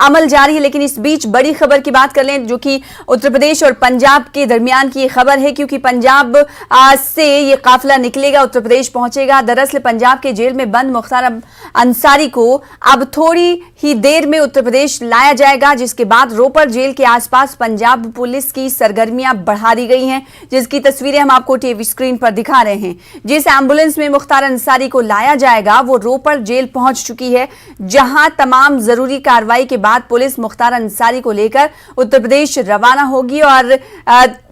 अमल जारी है। लेकिन इस बीच बड़ी खबर की बात कर लें, जो कि उत्तर प्रदेश और पंजाब के दरमियान की खबर है, क्योंकि पंजाब से ये काफिला निकलेगा, उत्तर प्रदेश पहुंचेगा। दरअसल पंजाब के जेल में बंद मुख्तार अंसारी को अब थोड़ी ही देर में उत्तर प्रदेश लाया जाएगा, जिसके बाद रोपर जेल के आसपास पंजाब पुलिस की सरगर्मियां बढ़ा दी गई हैं, जिसकी तस्वीरें हम आपको टीवी स्क्रीन पर दिखा रहे हैं। जिस एम्बुलेंस में मुख्तार अंसारी को लाया जाएगा वो रोपर जेल पहुंच चुकी है, जहां तमाम जरूरी कार्रवाई के बाद पुलिस मुख्तार अंसारी को लेकर उत्तर प्रदेश रवाना होगी। और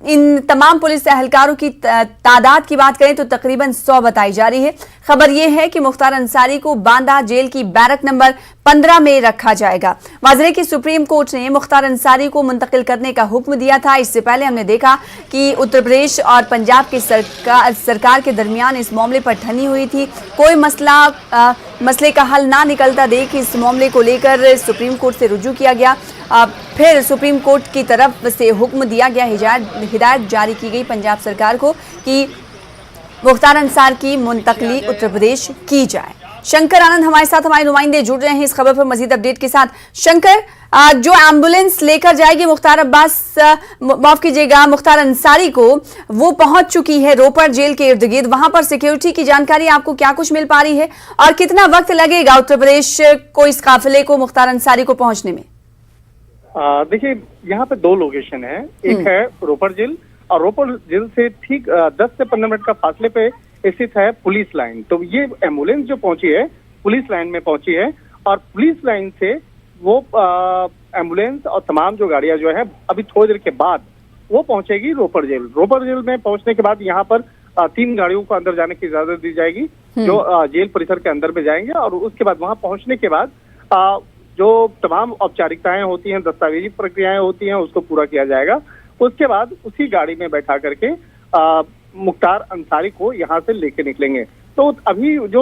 इन तमाम पुलिस एहलकारों की तादाद की बात करें तो तकरीबन 100 बताई जा रही है। खबर यह है कि मुख्तार अंसारी को बांदा जेल की बैरक नंबर 15 में रखा जाएगा। वाज़ेह कि सुप्रीम कोर्ट ने मुख्तार अंसारी को मुंतकिल करने का हुक्म दिया था। इससे पहले हमने देखा कि उत्तर प्रदेश और पंजाब की सरकार के दरमियान इस मामले पर ठनी हुई थी। कोई मसले का हल ना निकलता देख इस मामले को लेकर सुप्रीम कोर्ट से रुजू किया गया। फिर सुप्रीम कोर्ट की तरफ से हुक्म दिया गया, हिदायत जारी की गई पंजाब सरकार को कि मुख्तार अंसार की मुंतकली उत्तर प्रदेश की जाए। शंकर आनंद हमारे साथ, हमारे नुमाइंदे जुड़ रहे हैं इस खबर पर मजीद अपडेट के साथ। शंकर, जो एम्बुलेंस लेकर जाएगी माफ कीजिएगा मुख्तार अंसारी को, वो पहुंच चुकी है रोपर जेल के इर्द गिर्द। वहां पर सिक्योरिटी की जानकारी आपको क्या कुछ मिल पा रही है और कितना वक्त लगेगा उत्तर प्रदेश को इस काफिले को मुख्तार अंसारी को पहुंचने में? देखिए, यहाँ पे 2 लोकेशन है। एक है रोपर जेल, और रोपर जेल से ठीक 10 से 15 मिनट का फासले पे स्थित है पुलिस लाइन। तो ये एम्बुलेंस जो पहुंची है पुलिस लाइन में पहुंची है, और पुलिस लाइन से वो एम्बुलेंस और तमाम जो गाड़ियां जो है अभी थोड़ी देर के बाद वो पहुंचेगी रोपर जेल। रोपर जेल में पहुंचने के बाद यहाँ पर 3 गाड़ियों को अंदर जाने की इजाजत दी जाएगी, जो जेल परिसर के अंदर में जाएंगे। और उसके बाद वहां पहुंचने के बाद जो तमाम औपचारिकताएं होती हैं, दस्तावेजी प्रक्रियाएं होती हैं, उसको पूरा किया जाएगा। उसके बाद उसी गाड़ी में बैठा करके मुख्तार अंसारी को यहाँ से लेके निकलेंगे। तो अभी जो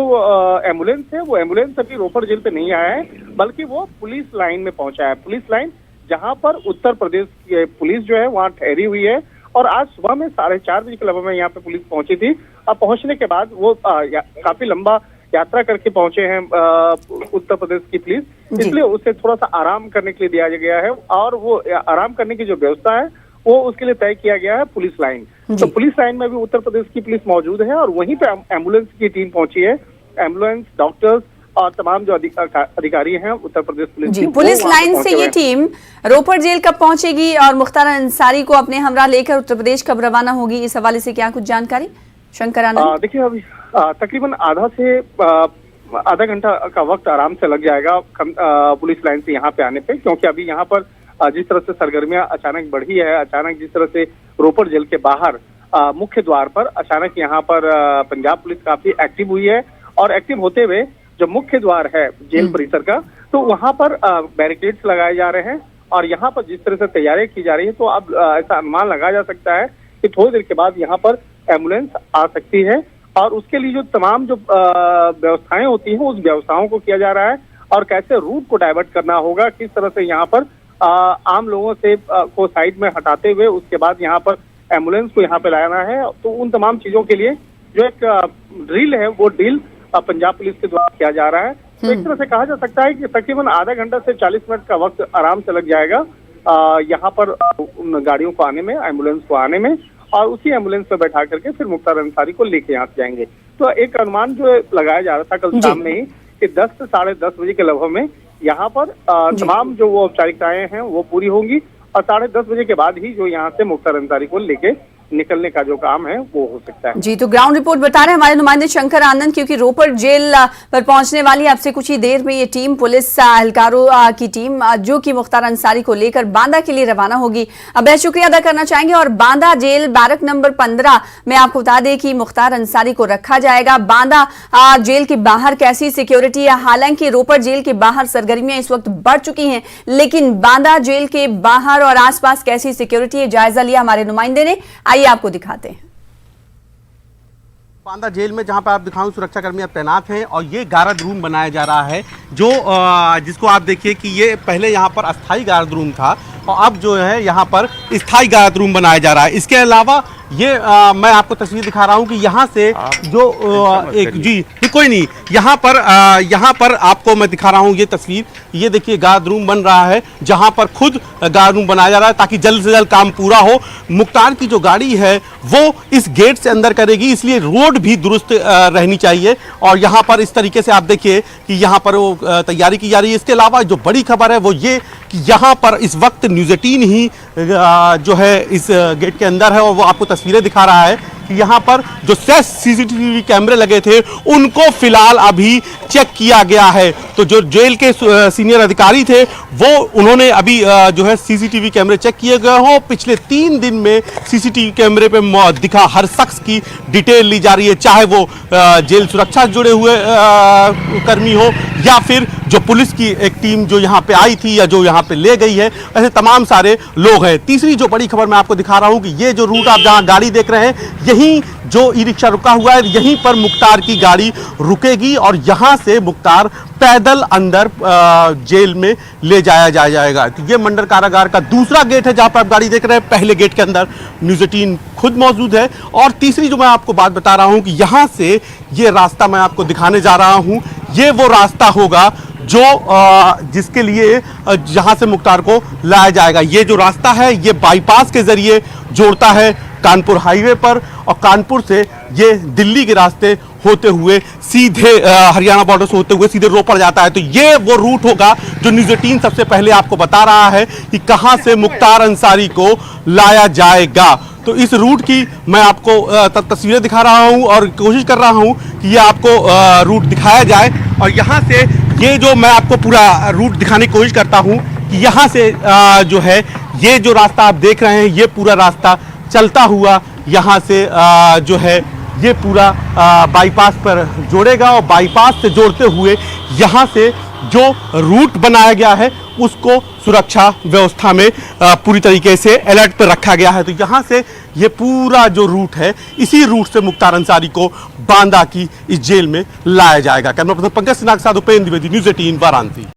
एम्बुलेंस है वो एम्बुलेंस अभी रोपर जेल पे नहीं आया है, बल्कि वो पुलिस लाइन में पहुंचा है। पुलिस लाइन जहाँ पर उत्तर प्रदेश की पुलिस जो है वहाँ ठहरी हुई है। और आज सुबह में 4:30 बजे के लगभग में यहाँ पे पुलिस पहुंची थी। अब पहुंचने के बाद वो काफी लंबा यात्रा करके पहुंचे हैं उत्तर प्रदेश की पुलिस, इसलिए उसे थोड़ा सा आराम करने के लिए दिया गया है। और वो आराम करने की जो व्यवस्था है वो उसके लिए तय किया गया है पुलिस लाइन। तो पुलिस लाइन में भी उत्तर प्रदेश की पुलिस मौजूद है, और वहीं पे एम्बुलेंस की टीम पहुंची है। एम्बुलेंस, डॉक्टर्स और तमाम जो अधिकारी हैं उत्तर प्रदेश पुलिस जी, पुलिस लाइन से ये टीम रोपर जेल कब पहुंचेगी और मुख्तार अंसारी को अपने हमरा लेकर उत्तर प्रदेश कब रवाना होगी, इस हवाले से क्या कुछ जानकारी? शंकर आनंद, देखिए, अभी तकरीबन आधा घंटा का वक्त आराम से लग जाएगा पुलिस लाइन से यहाँ पे आने पे, क्योंकि अभी यहाँ पर जिस तरह से सरगर्मियां अचानक बढ़ी है, अचानक जिस तरह से रोपर जेल के बाहर मुख्य द्वार पर अचानक यहाँ पर पंजाब पुलिस काफी एक्टिव हुई है। और एक्टिव होते हुए जो मुख्य द्वार है जेल परिसर का, तो वहाँ पर बैरिकेड्स लगाए जा रहे हैं। और यहाँ पर जिस तरह से तैयारी की जा रही है, तो अब ऐसा अनुमान लगाया जा सकता है कि थोड़ी देर के बाद यहाँ पर एम्बुलेंस आ सकती है। और उसके लिए जो तमाम जो व्यवस्थाएं होती हैं उस व्यवस्थाओं को किया जा रहा है, और कैसे रूट को डाइवर्ट करना होगा, किस तरह से यहाँ पर आम लोगों से को साइड में हटाते हुए उसके बाद यहाँ पर एम्बुलेंस को यहाँ पे लाना है। तो उन तमाम चीजों के लिए जो एक ड्रिल है वो ड्रिल पंजाब पुलिस के द्वारा किया जा रहा है। तो एक तरह से कहा जा सकता है कि तकरीबन आधा घंटा से 40 मिनट का वक्त आराम से लग जाएगा यहाँ पर उन गाड़ियों को आने में, एम्बुलेंस को आने में, और उसी एम्बुलेंस पे बैठा करके फिर मुख्तार अंसारी को लेके यहाँ से जाएंगे। तो एक अनुमान जो लगाया जा रहा था कल शाम में ही कि 10 से 10:30 बजे के लगभग में यहाँ पर तमाम जो वो औपचारिकताएं हैं वो पूरी होंगी, और 10:30 बजे के बाद ही जो यहाँ से मुख्तार अंसारी को लेके निकलने का जो काम है वो हो सकता है। जी, तो ग्राउंड रिपोर्ट बता रहे हैं हमारे नुमाइंदे शंकर आनंद, क्योंकि रोपर जेल पर पहुंचने वाली अब से कुछ ही देर में ये टीम, पुलिस एहलकारों की टीम जो कि मुख्तार अंसारी को लेकर बांदा के लिए रवाना होगी। अब शुक्रिया अदा करना चाहेंगे। और बांदा जेल बैरक नंबर 15 में आपको बता दें कि मुख्तार अंसारी को रखा जाएगा। बांदा जेल के बाहर कैसी सिक्योरिटी है? हालांकि रोपर जेल के बाहर सरगर्मियां इस वक्त बढ़ चुकी हैं, लेकिन बांदा जेल के बाहर और आसपास कैसी सिक्योरिटी है, जायजा लिया हमारे नुमाइंदे ने। आइए आपको दिखाते हैं। बांदा जेल में जहां पर आप दिखाऊं सुरक्षाकर्मी अब तैनात हैं, और ये गार्ड रूम बनाया जा रहा है, जो जिसको आप देखिए कि ये पहले यहाँ पर अस्थाई गार्ड रूम था, और अब जो है यहाँ पर स्थायी गायद रूम बनाया जा रहा है। इसके अलावा ये मैं आपको तस्वीर दिखा रहा हूँ कि यहाँ से जो एक जी कोई नहीं, यहाँ पर आपको मैं दिखा रहा हूँ ये तस्वीर। ये देखिए गायद रूम बन रहा है जहाँ पर खुद गायद रूम बनाया जा रहा है ताकि जल्द से जल्द काम पूरा हो। मुख्तार की जो गाड़ी है वो इस गेट से अंदर करेगी, इसलिए रोड भी दुरुस्त रहनी चाहिए। और यहाँ पर इस तरीके से आप देखिए कि यहाँ पर वो तैयारी की जा रही है। इसके अलावा जो बड़ी खबर है वो ये कि यहाँ पर इस वक्त न्यूज़ 18 ही जो है इस गेट के अंदर है और वो आपको तस्वीरें दिखा रहा है कि यहाँ पर जो सीसीटीवी कैमरे लगे थे उनको फिलहाल अभी चेक किया गया है। तो जो जेल के सीनियर अधिकारी थे वो उन्होंने अभी जो है सीसीटीवी कैमरे चेक किए गए हो। पिछले 3 दिन में सीसीटीवी कैमरे पे दिखा हर शख्स की डिटेल ली जा रही है, चाहे वो जेल सुरक्षा से जुड़े हुए कर्मी हो या फिर जो पुलिस की एक टीम जो यहाँ पे आई थी या जो यहाँ पे ले गई है, ऐसे तमाम सारे लोग हैं। तीसरी जो बड़ी खबर मैं आपको दिखा रहा हूँ कि ये जो रूट आप जहाँ गाड़ी देख रहे हैं, यहीं जो ई रिक्शा रुका हुआ है यहीं पर मुख्तार की गाड़ी रुकेगी और यहाँ से मुख्तार पैदल अंदर जेल में ले जाएगा। तो ये मंडल कारागार का दूसरा गेट है जहाँ पर आप गाड़ी देख रहे हैं। पहले गेट के अंदर न्यूज़ 18 खुद मौजूद है। और तीसरी जो मैं आपको बात बता रहा हूँ कि यहाँ से ये रास्ता मैं आपको दिखाने जा रहा हूँ, ये वो रास्ता होगा जो जिसके लिए जहाँ से मुख्तार को लाया जाएगा। ये जो रास्ता है ये बाईपास के जरिए जोड़ता है कानपुर हाईवे पर और कानपुर से ये दिल्ली के रास्ते होते हुए सीधे हरियाणा बॉर्डर से होते हुए सीधे रोपड़ जाता है। तो ये वो रूट होगा जो न्यूज़ 18 सबसे पहले आपको बता रहा है कि कहां से मुख्तार अंसारी को लाया जाएगा। तो इस रूट की मैं आपको तस्वीरें दिखा रहा हूं और कोशिश कर रहा हूं कि ये आपको रूट दिखाया जाए। और यहाँ से ये जो मैं आपको पूरा रूट दिखाने की कोशिश करता हूँ कि यहाँ से जो है ये जो रास्ता आप देख रहे हैं ये पूरा रास्ता चलता हुआ यहाँ से जो है ये पूरा बाईपास पर जोड़ेगा और बाईपास से जोड़ते हुए यहाँ से जो रूट बनाया गया है उसको सुरक्षा व्यवस्था में पूरी तरीके से अलर्ट पर रखा गया है। तो यहाँ से ये पूरा जो रूट है इसी रूट से मुख्तार अंसारी को बांदा की इस जेल में लाया जाएगा। कैमरा पर्सन पंकज सिन्हा के साथ उपेंद्र द्विवेदी, न्यूज़ 18 वाराणसी।